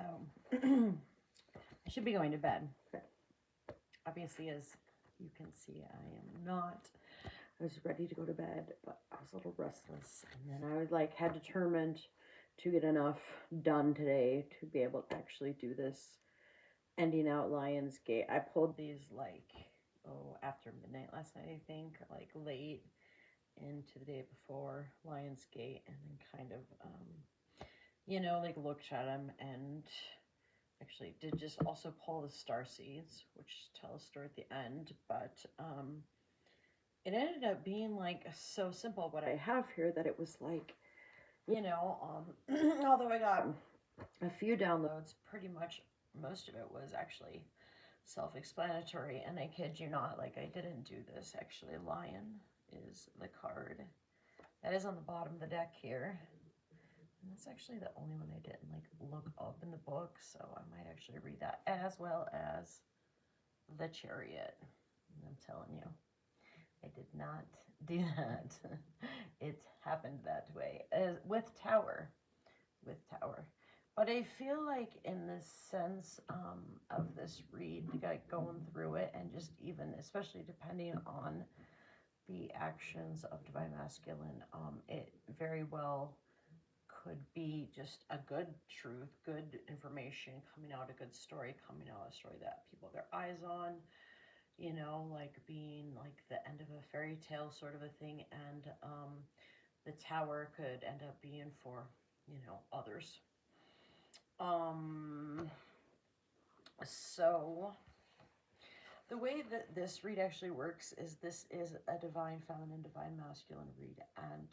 So I should be going to bed. Obviously, as you can see, I am not. I was ready to go to bed, but I was a little restless. And then I was like, had determined to get enough done today to be able to actually do this ending out Lionsgate. I pulled these like, after midnight last night, I think, like late into the day before Lionsgate, and then kind of, like looked at them and actually did just also pull the star seeds, which tell a story at the end, but it ended up being like so simple what I have here that it was like, although I got a few downloads, pretty much most of it was actually self-explanatory, and I kid you not, like I didn't do this actually. Lion is the card that is on the bottom of the deck here. And that's actually the only one I didn't like look up in the book, so I might actually read that, as well as the Chariot. And I'm telling you, I did not do that. It happened that way. With Tower. But I feel like in the sense of this read, like going through it, and just even, especially depending on the actions of Divine Masculine, it very well could be just a good truth, good information coming out, a good story coming out, a story that people have their eyes on, like being like the end of a fairy tale sort of a thing. And the Tower could end up being for, others. So the way that this read actually works is this is a Divine Feminine, Divine Masculine read, and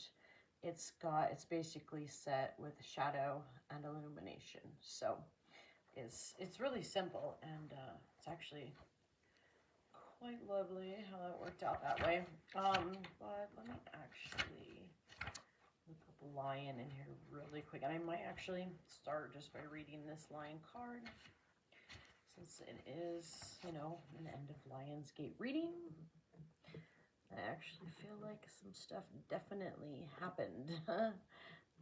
it's basically set with shadow and illumination. So it's really simple, and it's actually quite lovely how that worked out that way. But let me actually look up Lion in here really quick, and I might actually start just by reading this Lion card, since it is, an end of Lionsgate reading. I actually feel like some stuff definitely happened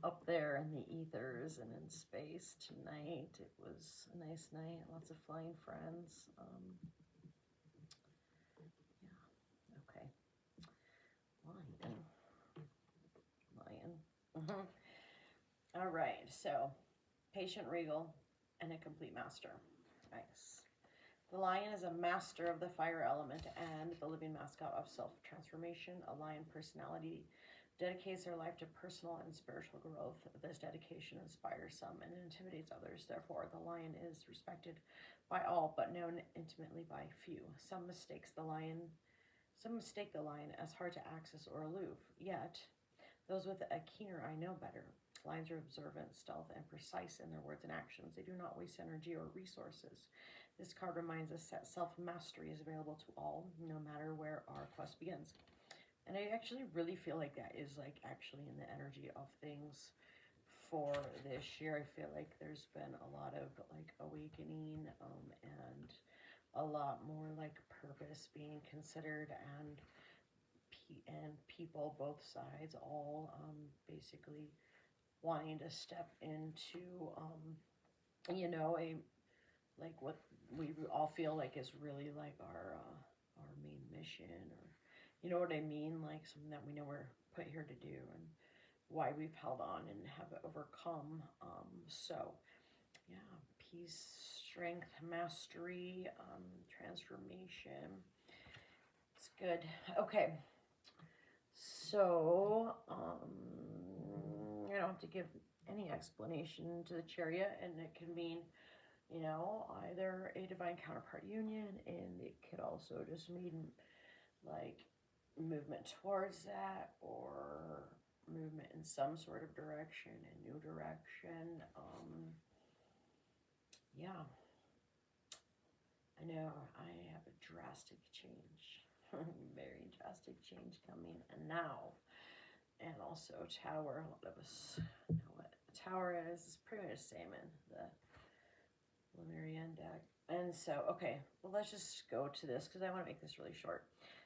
up there in the ethers and in space tonight. It was a nice night, lots of flying friends. Yeah, okay. Lion. All right, so patient, regal, and a complete master. Nice. The lion is a master of the fire element and the living mascot of self-transformation. A lion personality dedicates their life to personal and spiritual growth. This dedication inspires some and intimidates others. Therefore, the lion is respected by all, but known intimately by few. Some mistake the lion as hard to access or aloof. Yet, those with a keener eye know better. Lions are observant, stealth, and precise in their words and actions. They do not waste energy or resources. This card reminds us that self-mastery is available to all, no matter where our quest begins. And I actually really feel like that is like actually in the energy of things for this year. I feel like there's been a lot of like awakening and a lot more like purpose being considered, and people, both sides, all basically wanting to step into, a like what we all feel like is really like our main mission, or you know what I mean, like something that we know we're put here to do and why we've held on and have overcome. So yeah, peace, strength, mastery, transformation. It's good. Okay. So I don't have to give any explanation to the Chariot, and it can mean, either a divine counterpart union, and it could also just mean like movement towards that, or movement in some sort of direction, a new direction. Yeah, I know I have a drastic change, very drastic change coming, and now. And also Tower, a lot of us know what a Tower is. It's pretty much the same in the Lemurian deck. And so, okay, well, let's just go to this because I want to make this really short.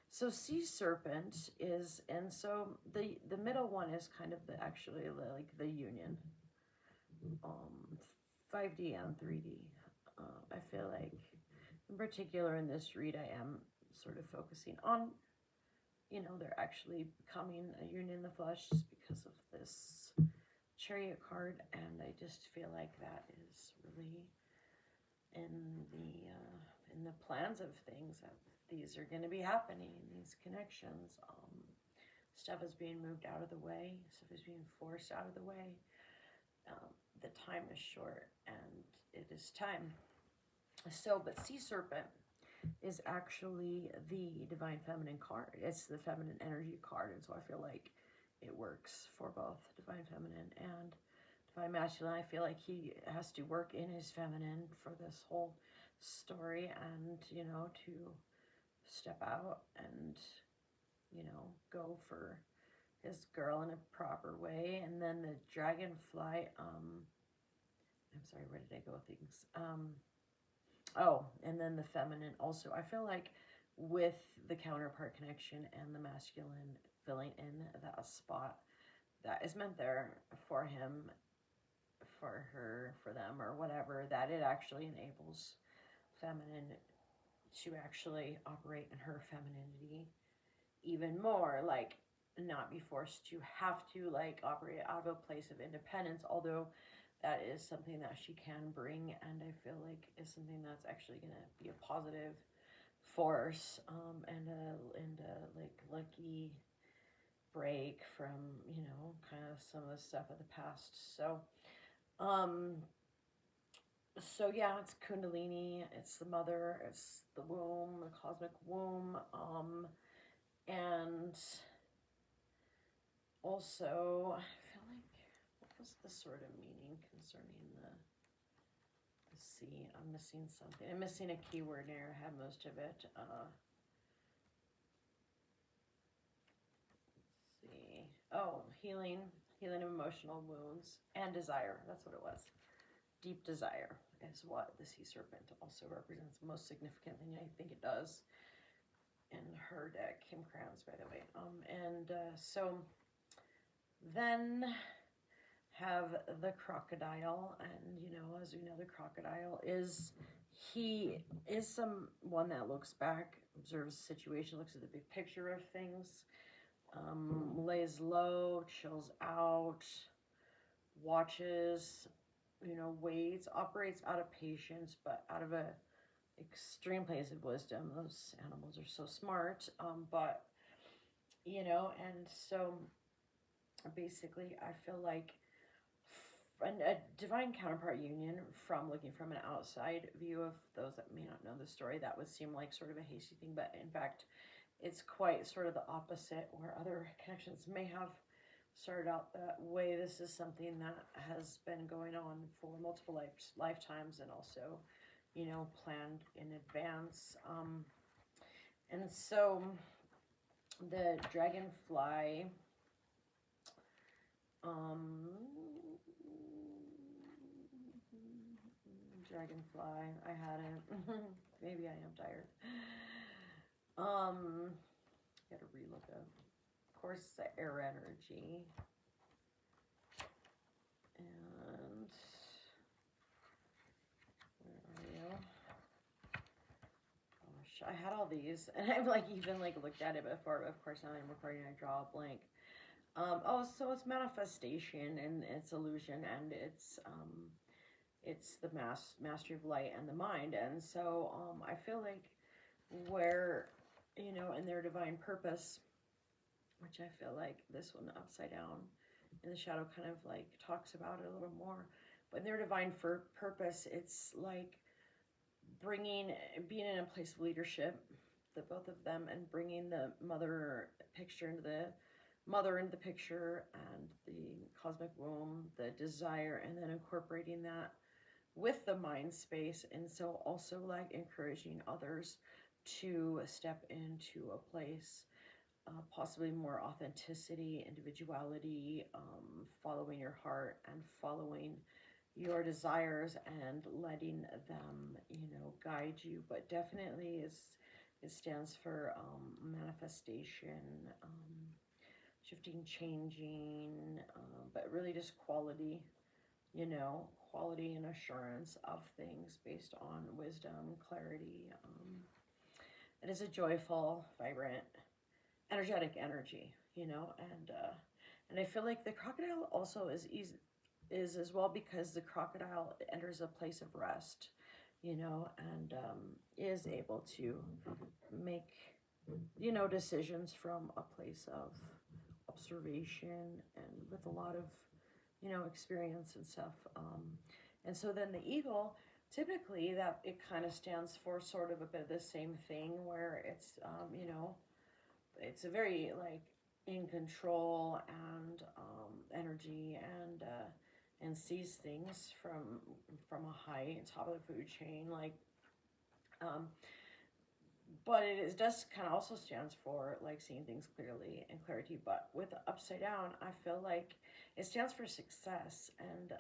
So Sea Serpent is, and so the middle one is kind of actually like the union 5D and 3D. I feel like, in particular in this read, I am sort of focusing on, you know, they're actually becoming a union in the flesh just because of this Chariot card, and I just feel like that is really in the plans of things, that these are going to be happening, these connections. Stuff is being moved out of the way, stuff is being forced out of the way. The time is short, and it is time. So, but Sea Serpent is actually the Divine Feminine card. It's the feminine energy card, and so I feel like it works for both Divine Feminine and Divine Masculine. I feel like he has to work in his feminine for this whole story, and, you know, to step out and, you know, go for his girl in a proper way. And then the Dragonfly, I'm sorry, where did I go with things? Oh, and then the feminine also. I feel like with the counterpart connection and the masculine filling in that spot that is meant there for him, for her, for them, or whatever, that it actually enables feminine to actually operate in her femininity even more, like not be forced to have to like operate out of a place of independence, although that is something that she can bring, and I feel like is something that's actually going to be a positive force, and a like lucky break from, you know, kind of some of the stuff of the past. Um so yeah, it's Kundalini, it's the mother, it's the womb, the cosmic womb, and also I feel like, what was the sort of meaning concerning the sea? I'm missing something. I'm missing a keyword here. I had most of it. Let's see. Oh, healing of emotional wounds and desire. That's what it was. Deep desire is what the Sea Serpent also represents most significantly. I think it does in her deck, Kim Crowns, by the way. So then have the crocodile, and, you know, as we know, the crocodile is, he is someone that looks back, observes the situation, looks at the big picture of things, lays low, chills out, watches, you know, waits, operates out of patience, but out of a extreme place of wisdom. Those animals are so smart, but, you know, and so basically I feel like a divine counterpart union, from looking from an outside view of those that may not know the story, that would seem like sort of a hasty thing, but in fact it's quite sort of the opposite, where other connections may have started out that way. This is something that has been going on for multiple lifetimes, and also, you know, planned in advance. And so the dragonfly, dragonfly, I had it. Maybe I am tired. Gotta relook up. Of course, it's the air energy. And where are you? Gosh, I had all these, and I've like even like looked at it before, but of course now I'm recording, I draw a blank. Oh, so it's manifestation, and it's illusion, and it's the mastery of light and the mind. And so I feel like where, you know, in their divine purpose, which I feel like this one upside down in the shadow kind of like talks about it a little more, but in their divine purpose, it's like being in a place of leadership, the both of them, and bringing the mother picture into the picture, and the cosmic womb, the desire, and then incorporating that with the mind space. And so also like encouraging others to step into a place, possibly more authenticity, individuality, following your heart and following your desires, and letting them, you know, guide you. But definitely it stands for manifestation, shifting, changing, but really just quality, you know, quality and assurance of things based on wisdom, clarity. It is a joyful, vibrant, energetic energy, you know, and I feel like the crocodile also is as well, because the crocodile enters a place of rest, you know, and is able to make, you know, decisions from a place of observation and with a lot of, you know, experience and stuff. And so then the eagle, typically that it kind of stands for sort of a bit of the same thing, where it's, you know, it's a very like in control and energy, and sees things from a high top of the food chain, like um, but it is, does kind of also stands for like seeing things clearly and clarity. But with the upside down, I feel like it stands for success. And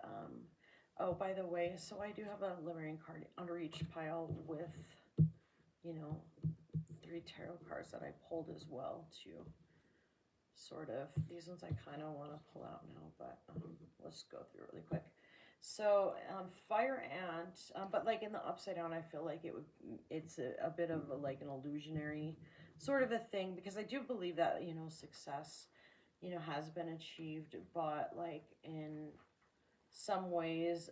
oh, by the way, so I do have a limerine card under each pile with, you know, 3 tarot cards that I pulled as well to sort of, these ones I kind of want to pull out now, but let's go through it really quick. So fire ant, but like in the upside down, I feel like it's a bit of a, like an illusionary sort of a thing, because I do believe that, you know, success, you know, has been achieved, but like in some ways,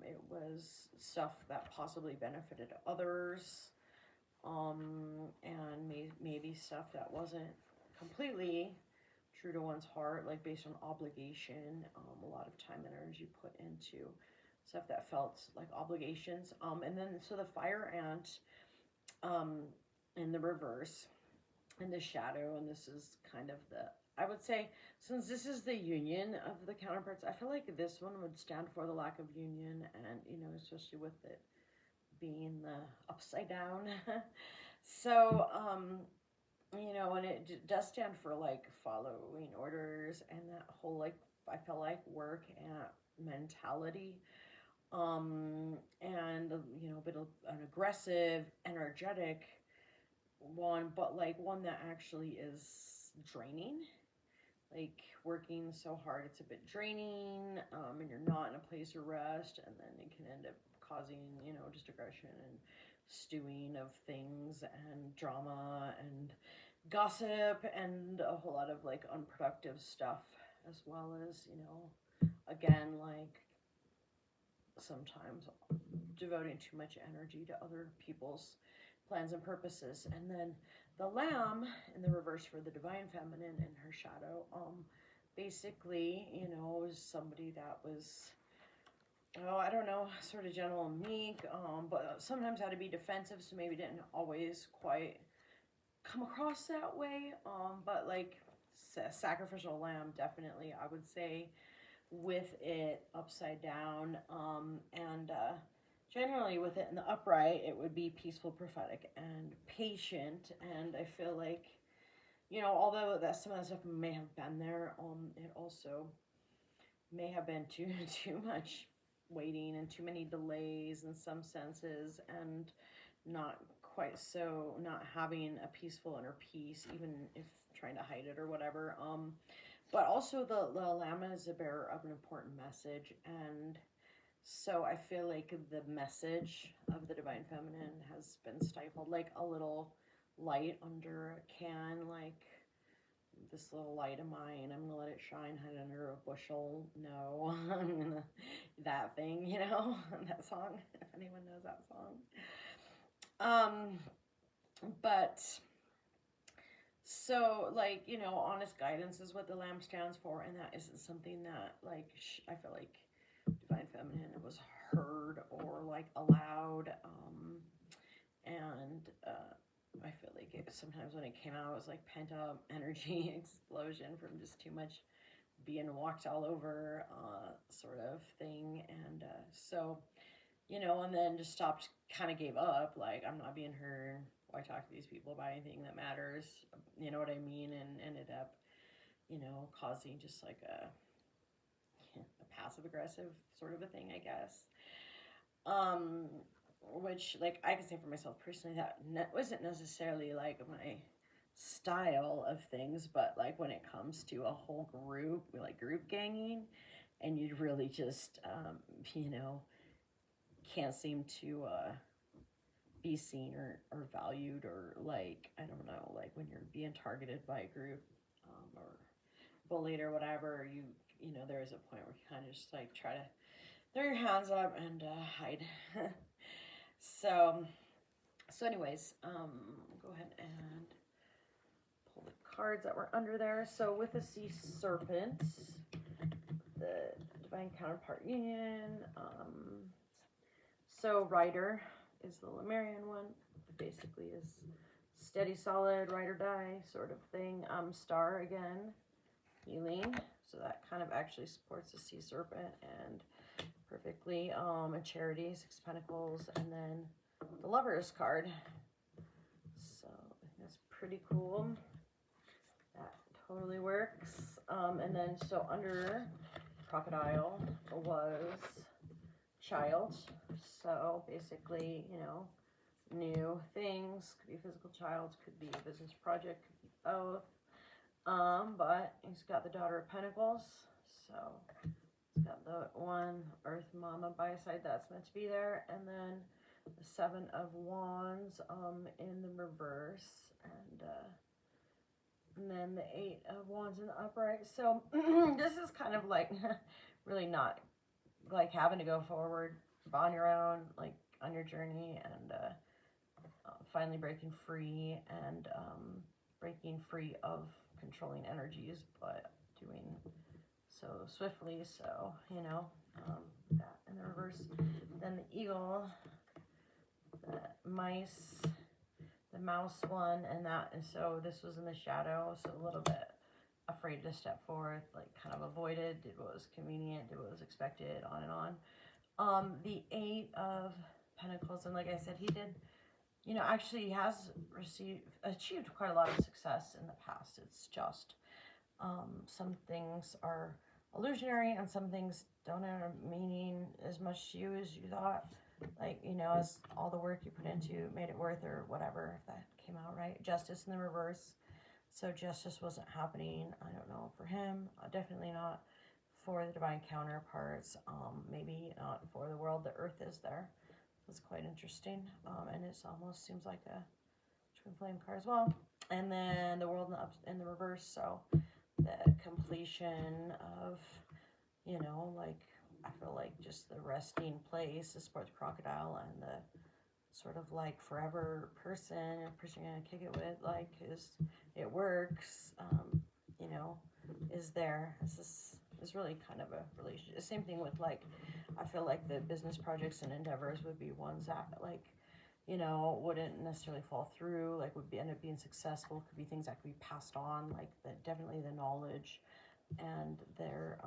it was stuff that possibly benefited others, and maybe stuff that wasn't completely true to one's heart, like based on obligation, a lot of time and energy put into stuff that felt like obligations. And then so the fire ant, in the reverse, in the shadow, and this is kind of the, I would say, since this is the union of the counterparts, I feel like this one would stand for the lack of union, and, you know, especially with it being the upside down. So, you know, and it does stand for like following orders and that whole, like, I feel like work and mentality, and, you know, but an aggressive, energetic one, but like one that actually is draining, like working so hard it's a bit draining, and you're not in a place of rest, and then it can end up causing, you know, just aggression and stewing of things and drama and gossip and a whole lot of like unproductive stuff, as well as, you know, again, like sometimes devoting too much energy to other people's plans and purposes. And then the lamb in the reverse for the divine feminine in her shadow, basically, you know, was somebody that was, oh, I don't know, sort of gentle and meek, but sometimes had to be defensive, so maybe didn't always quite come across that way. But like sacrificial lamb, definitely, I would say, with it upside down, and generally with it in the upright, it would be peaceful, prophetic, and patient. And I feel like, you know, although that some of that stuff may have been there, it also may have been too much waiting and too many delays in some senses, and not quite so, not having a peaceful inner peace, even if trying to hide it or whatever. But also the lamb is a bearer of an important message, and so I feel like the message of the divine feminine has been stifled, like a little light under a can, like this little light of mine, I'm gonna let it shine, hide under a bushel. No, I'm gonna, that thing, you know, that song, if anyone knows that song. But so, like, you know, honest guidance is what the lamb stands for, and that isn't something that, like, I feel like divine feminine was heard or like allowed, and I feel like it sometimes when it came out, it was like pent up energy explosion from just too much being walked all over, sort of thing. And so, you know, and then just stopped, kind of gave up, like, I'm not being heard, why talk to these people about anything that matters, you know what I mean, and ended up, you know, causing just like a passive aggressive sort of a thing, I guess. Which, like, I can say for myself personally, that wasn't necessarily like my style of things, but like when it comes to a whole group, like group ganging, and you'd really just, you know, can't seem to be seen or valued, or like, I don't know, like when you're being targeted by a group, or bullied or whatever, you know, there is a point where you kind of just like try to throw your hands up and hide. so anyways, go ahead and pull the cards that were under there. So with the Sea Serpent, the Divine Counterpart Union, so Rider is the Lemurian one. It basically is steady, solid, ride or die sort of thing. Star again, healing. So that kind of actually supports the Sea Serpent and perfectly. A Charity, 6 Pentacles, and then the Lovers card. So I think that's pretty cool. That totally works. And then so under Crocodile was Child. So basically, you know, new things. Could be a physical child, could be a business project, could be both. But he's got the Daughter of Pentacles. So he's got the one Earth Mama by his side that's meant to be there. And then the 7 of Wands in the reverse. And then the 8 of Wands in the upright. So this is kind of like really not like having to go forward on your own, like on your journey, and finally breaking free and breaking free of controlling energies, but doing so swiftly. So, you know, that in the reverse. Then the eagle, the mice, the mouse one, and that. And so this was in the shadow, so a little bit afraid to step forth, like kind of avoided, did what was convenient, did what was expected, on and on. The 8 of Pentacles, and like I said, he did, you know, actually he has achieved quite a lot of success in the past. It's just some things are illusionary and some things don't end up meaning as much to you as you thought. Like, you know, as all the work you put into made it worth, or whatever, if that came out right. Justice in the reverse. So justice wasn't happening, I don't know, for him. Definitely not for the Divine Counterparts. Maybe not for the world. The Earth is there. That's quite interesting. And it almost seems like a twin flame card as well. And then the world in the reverse. So the completion of, you know, like, I feel like just the resting place, the sports crocodile, and the sort of like forever person you're gonna kick it with, like, it works, you know, is there. This is really kind of a relationship. Same thing with, like, I feel like the business projects and endeavors would be ones that, like, you know, wouldn't necessarily fall through, like would end up being successful. Could be things that could be passed on, like definitely the knowledge and their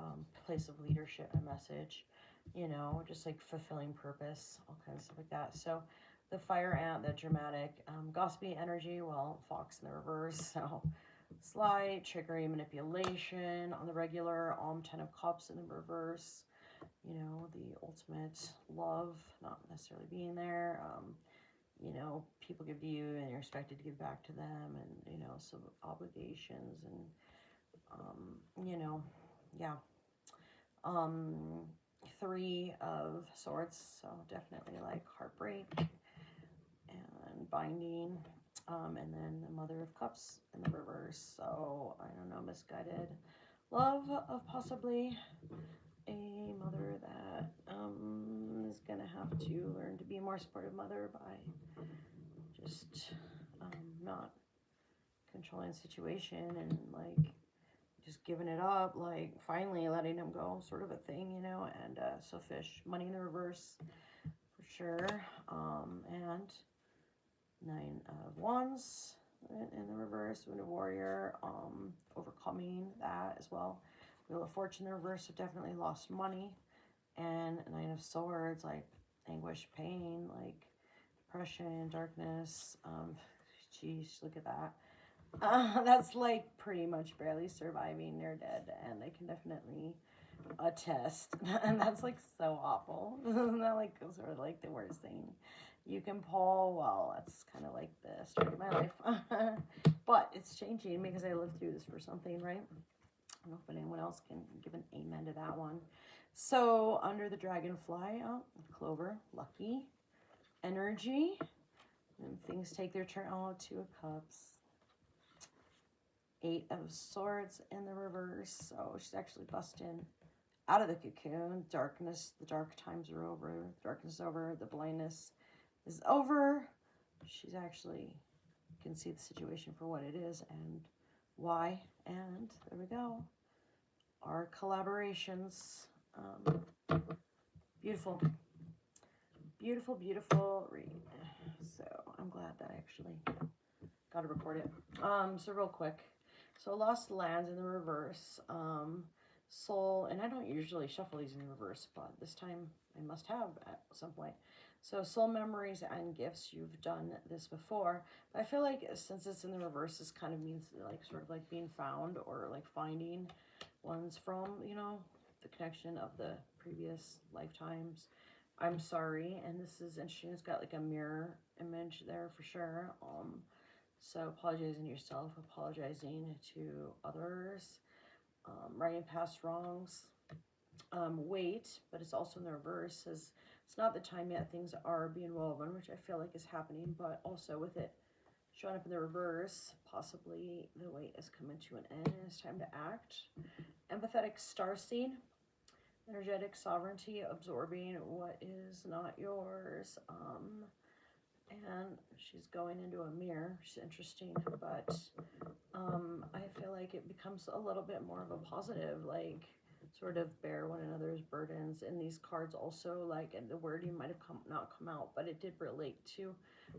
place of leadership and message, you know, just like fulfilling purpose, all kinds of stuff like that. So the fire ant, the dramatic, gossipy energy, well, fox in the reverse. So slight, trickery, manipulation on the regular, 10 of cups in the reverse, you know, the ultimate love not necessarily being there. You know, people give to you and you're expected to give back to them, and, you know, some obligations, and, you know, yeah. 3 of Swords, so definitely like heartbreak and binding, and then the Mother of Cups in the reverse. So I don't know, misguided love of possibly a mother that is gonna have to learn to be a more supportive mother by just not controlling the situation and like just giving it up, like finally letting him go, sort of a thing, you know. And so fish, money in the reverse for sure, and 9 of Wands in the reverse, Wounded Warrior, overcoming that as well. Wheel of Fortune in the reverse, so definitely lost money. And 9 of Swords, like anguish, pain, like depression, darkness. Geez, look at that. That's like pretty much barely surviving, near dead, and I can definitely attest. And that's like so awful. Isn't that like sort of like the worst thing you can pull? Well, that's kind of like the story of my life. But it's changing because I lived through this for something, right? I don't know if anyone else can give an amen to that one. So under the dragonfly, oh, clover, lucky, energy, and things take their turn. Oh, Two of Cups, Eight of Swords in the reverse. So she's actually busting out of the cocoon. Darkness, the dark times are over. Darkness is over. The blindness is over. She's actually can see the situation for what it is and why. And there we go. Our collaborations. Beautiful. Beautiful, beautiful read. So I'm glad that I actually got to record it. So real quick. So Lost Lands in the reverse. Soul, and I don't usually shuffle these in reverse, but this time I must have at some point. So Soul Memories and Gifts, you've done this before. But I feel like since it's in the reverse, this kind of means like sort of like being found or like finding ones from, you know, the connection of the previous lifetimes. I'm sorry, and this is interesting. It's got like a mirror image there for sure. So apologizing to yourself, apologizing to others, righting past wrongs. Wait, but it's also in the reverse. Says it's not the time yet. Things are being woven, which I feel like is happening, but also with it showing up in the reverse, possibly the wait is coming to an end and it's time to act. Empathetic starseed. Energetic sovereignty, absorbing what is not yours. And she's going into a mirror, which is interesting, but I feel like it becomes a little bit more of a positive, like sort of bear one another's burdens. And these cards also, like, and the wording might have not come out, but it did relate to,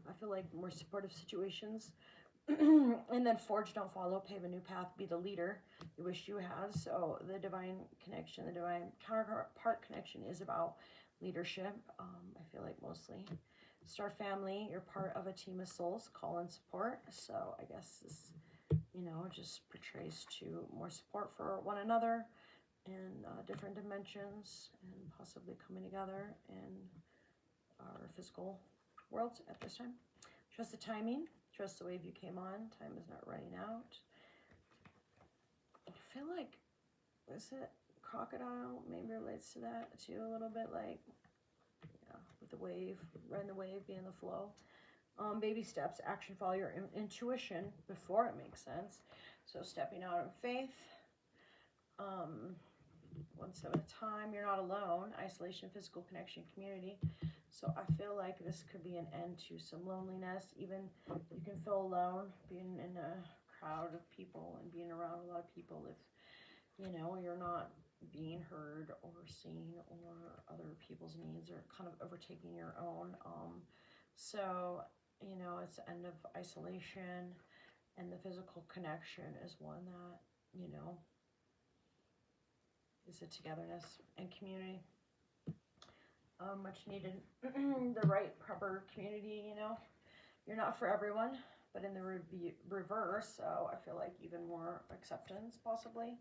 I feel like, more supportive situations. And then forge, don't follow, pave a new path, be the leader you wish you had. So the divine connection, the divine counterpart connection is about leadership. I feel like mostly Star family, you're part of a team of souls, call and support. So I guess this, you know, just portrays to more support for one another in different dimensions and possibly coming together in our physical worlds at this time. Trust the timing. Trust the wave you came on. Time is not running out. I feel like, is it crocodile? Maybe relates to that too a little bit, like, yeah, with the wave, riding the wave, being in the flow. Baby steps, action, follow your intuition before it makes sense. So stepping out in faith, one step at a time. You're not alone. Isolation, physical connection, community. So I feel like this could be an end to some loneliness. Even you can feel alone being in a crowd of people and being around a lot of people if, you know, you're not being heard or seen or other people's needs are kind of overtaking your own. So, you know, it's the end of isolation, and the physical connection is one that, you know, is a togetherness and community. Much needed. The right, proper community, you know. You're not for everyone, but in the reverse, so I feel like even more acceptance, possibly,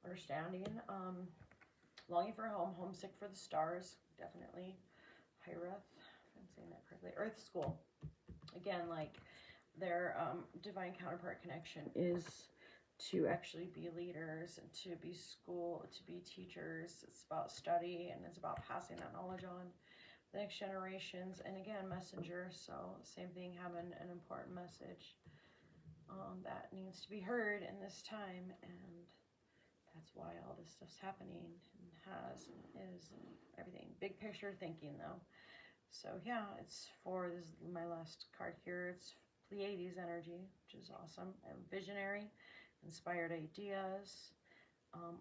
understanding. Longing for a home, homesick for the stars, definitely. Hyreth, if I'm saying that correctly. Earth School. Again, like their divine counterpart connection is to actually be leaders and to be school, to be teachers. It's about study and it's about passing that knowledge on the next generations. And again, messenger. So same thing, having an important message that needs to be heard in this time. And that's why all this stuff's happening and has and is and everything. Big picture thinking though. So yeah, it's for, this is my last card here. It's Pleiades energy, which is awesome. And visionary, inspired ideas,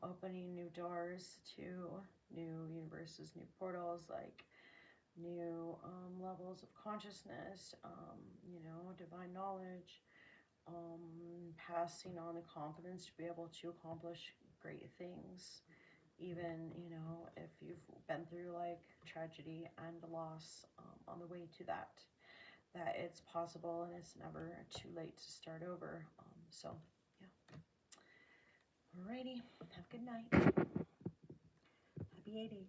opening new doors to new universes, new portals, like new levels of consciousness, you know, divine knowledge, passing on the confidence to be able to accomplish great things. Even, you know, if you've been through like tragedy and loss on the way to that it's possible and it's never too late to start over. So, yeah. Alrighty. Have a good night. Happy 80.